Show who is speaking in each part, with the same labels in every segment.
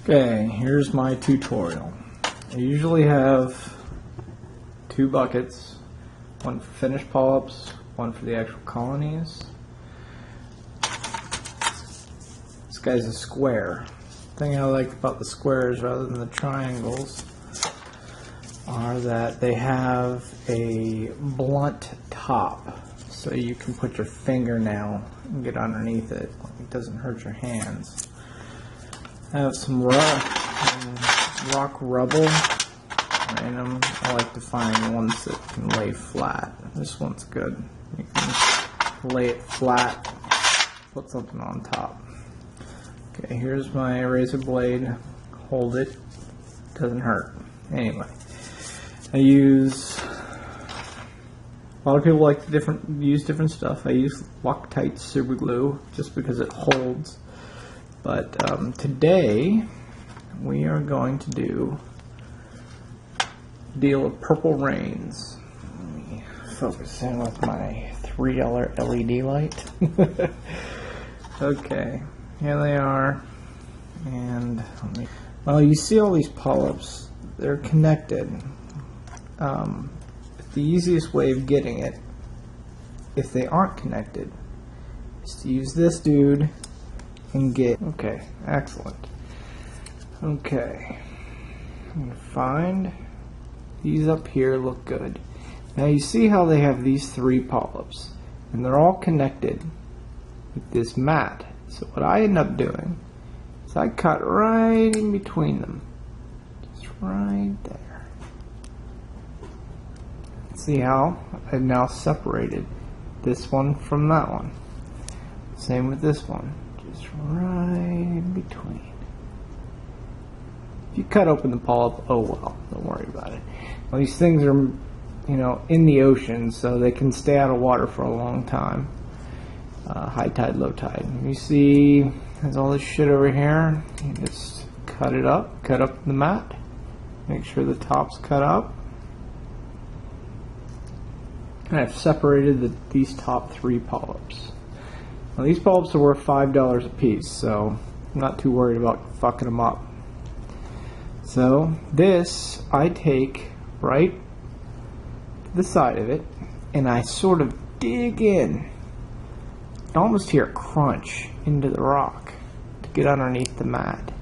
Speaker 1: Okay, here's my tutorial. I usually have two buckets, one for finished polyps, one for the actual colonies. This guy's a square. The thing I like about the squares rather than the triangles are that they have a blunt top, so you can put your fingernail and get underneath it. It doesn't hurt your hands. I have some rock rubble, random. I like to find ones that can lay flat. This one's good. You can lay it flat, put something on top. Okay, here's my razor blade. Hold it. Doesn't hurt. Anyway, I use. A lot of people like to use different stuff. I use Loctite super glue just because it holds. But today we are going to do a deal of purple rains. Let me focus in with my $3 LED light. Okay, here they are. And well, you see all these polyps. They're connected. The easiest way of getting it, if they aren't connected, is to use this dude and get. Okay, excellent. Okay, I'm gonna find these up here. Look good. Now you see how they have these three polyps, and they're all connected with this mat. So what I end up doing is I cut right in between them, just right there. See how I've now separated this one from that one. Same with this one. Just right in between. If you cut open the polyp, oh well, don't worry about it. Well, these things are, in the ocean, so they can stay out of water for a long time. High tide, low tide. You see, there's all this shit over here. You just cut up the mat. Make sure the top's cut up. And I've separated these top three polyps. Now these polyps are worth $5 a piece, so I'm not too worried about fucking them up. So this I take right to the side of it, and I sort of dig in. I almost hear a crunch into the rock to get underneath the mat.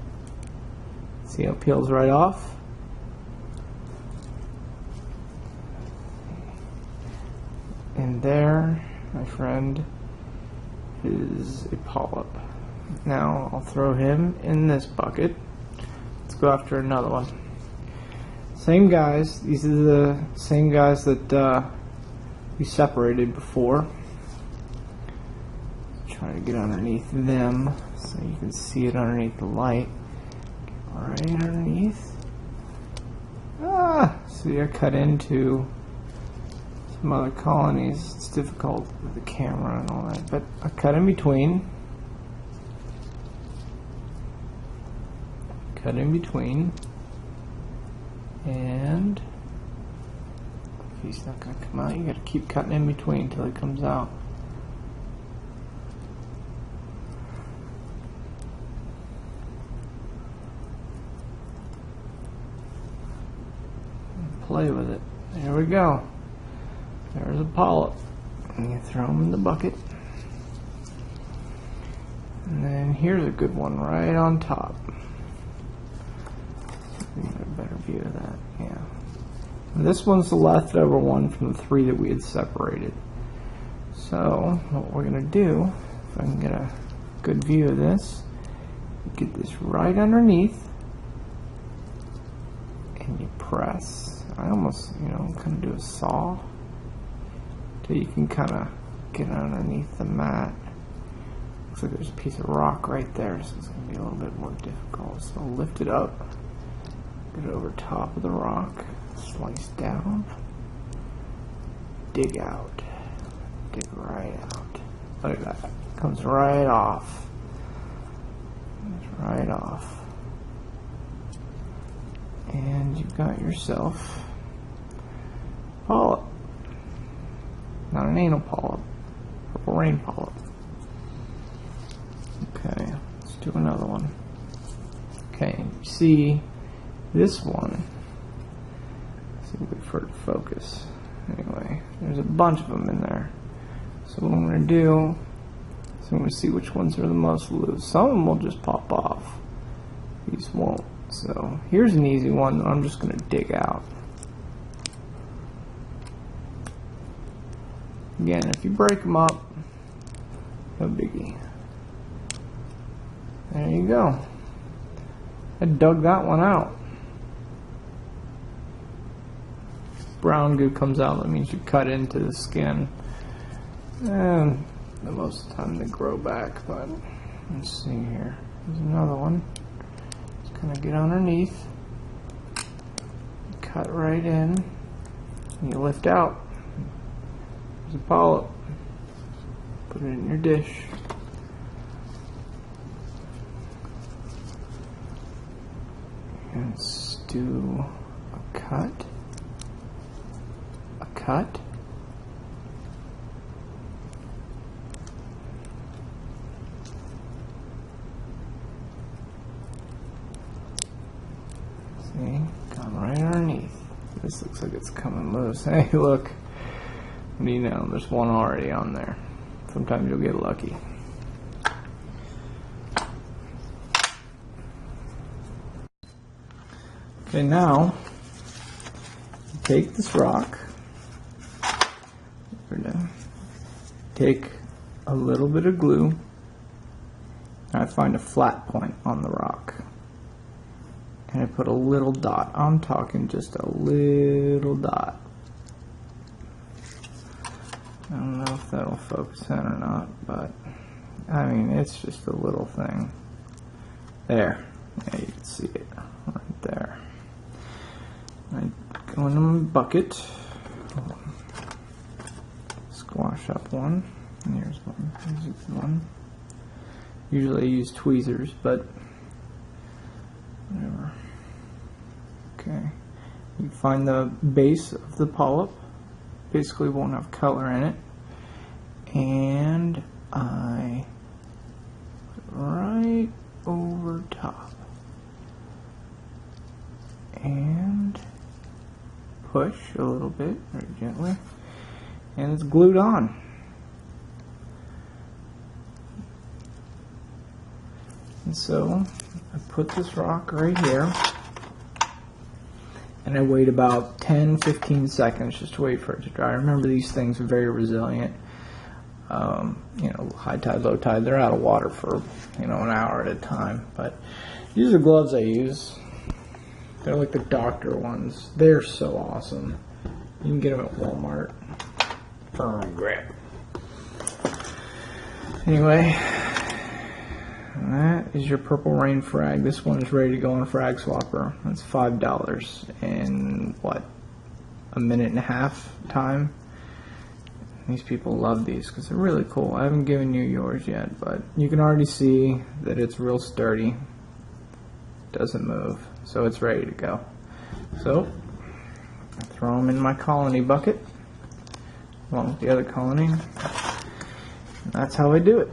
Speaker 1: See how it peels right off? And there, my friend, is a polyp. Now I'll throw him in this bucket. Let's go after another one. Same guys. These are the same guys that we separated before. Try to get underneath them so you can see it underneath the light. Right underneath. See, I cut into some other colonies. It's difficult with the camera and all that, but I cut in between. And if he's not going to come out, you got to keep cutting in between until he comes out. Play with it. There we go. There's a polyp. And you throw them in the bucket. And then here's a good one right on top. We get a better view of that. Yeah. And this one's the leftover one from the three that we had separated. So what we're going to do, if I can get a good view of this, get this right underneath, and you press. I almost, kind of do a saw till you can kind of get underneath the mat. Looks like there's a piece of rock right there, so it's going to be a little bit more difficult. So I'll lift it up, get it over top of the rock, slice down, dig out, dig right out. Look at that, comes right off. It's right off. And you've got yourself a polyp. Not an anal polyp, purple rain polyp. Okay, let's do another one. Okay, see this one. Let's see, wait for it to focus. Anyway, there's a bunch of them in there. So what I'm going to do is I'm going to see which ones are the most loose. Some of them will just pop off. These won't. So here's an easy one that I'm just going to dig out. Again, if you break them up, no biggie. There you go. I dug that one out. Brown goo comes out, that means you cut into the skin. And most of the time they grow back, but let's see here. There's another one. Just kind of get underneath, cut right in, and you lift out. There's a polyp. Put it in your dish. And let's do a cut, a cut. See, gone right underneath. This looks like it's coming loose. Hey, look. What do you know? There's one already on there. Sometimes you'll get lucky. Okay, now take this rock, take a little bit of glue, and I find a flat point on the rock, and I put a little dot. I'm talking just a little dot. I don't know if that'll focus in or not, but I mean, it's just a little thing. There, yeah, you can see it right there. I go into my bucket, squash up one, and here's one, here's one. Usually I use tweezers, but whatever. Okay, you find the base of the polyp, basically won't have color in it, and I put it right over top, and push a little bit, very gently, and it's glued on. And so I put this rock right here, and I wait about 10-15 seconds just to wait for it to dry. Remember, these things are very resilient. You know, high tide, low tide, they're out of water for, you know, an hour at a time. But these are gloves I use. They're like the doctor ones. They're so awesome. You can get them at Walmart. Firm grip. Anyway, that is your Purple Rain frag. This one is ready to go on a frag swapper. That's $5 in what, a minute and a half time. These people love these because they're really cool. I haven't given you yours yet, but you can already see that it's real sturdy. Doesn't move, so it's ready to go. So I throw them in my colony bucket along with the other colony. And that's how I do it.